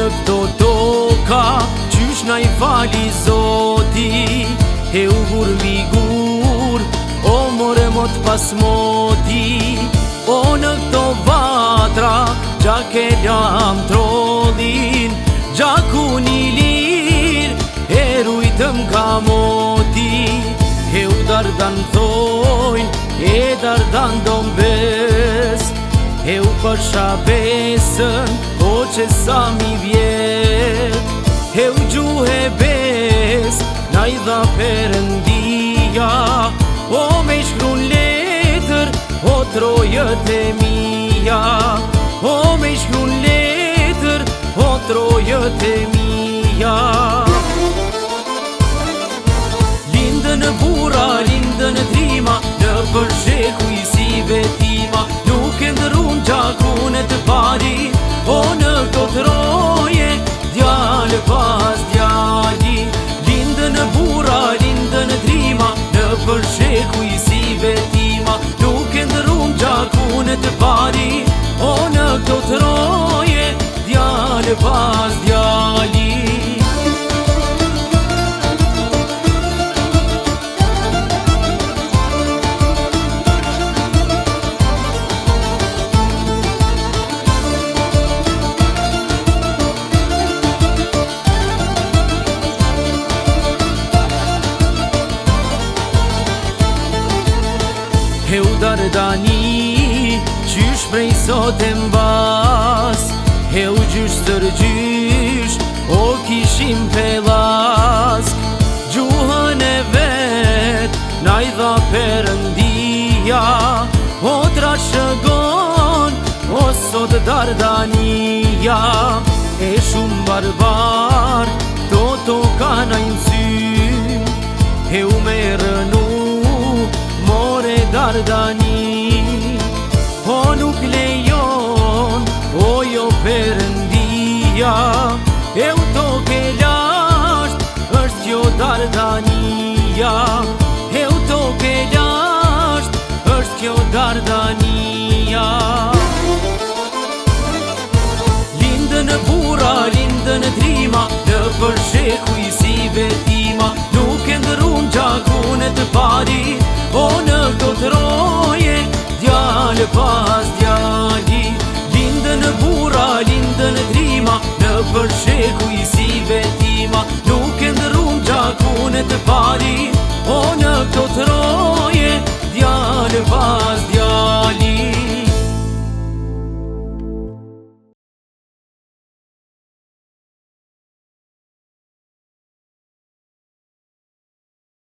në këto toka, qysh na I fali Zoti. E u gur mbi gur, o more mot pas moti. O në këto vatra, gjak e lam trollin, gjakun I lir, e rujtëm ka moti. E u dardan thojn, e dardan dombes, e u përsha besën, o që sa mi vjet. E u gjuhe bes, na I dha Perëndia, o me shkrun letër, o trojët e mia. O me shkrun letër, o trojët e mia. Lindën bura, lindën trima, në përsheku I si vetima. Nuk e ndërun gjakun e të pari, o në këto troje, djale pas djali. Lindën bura, lindën trima, në përsheku I si vetima. Nuk e ndërun gjakun e të pari, o në këto troje, djale pas djali. E u dardani, qysh prej sot e mbas. E u gjysh tër gjysh, o kishim pellask. Gjuhën e vet, na I dha Perëndia, o trashëgon, o sot dardania. E shumë barbar, to toka na I msyn, e u merënu more dardani. O nuk lejon, o jo Perëndia, e u toke lasht, është kjo dardania. E u toke lasht, është kjo dardania. Lindën bura, lindën trima, në përsheku I si vetima. Nuk e ndërun gjakun e të pari, o në këto troje, djale pas djali. Lindën bura, lindën trima, në përsheku I si vetima. Nuk e ndërun gjakun e të pari, o në këto troje.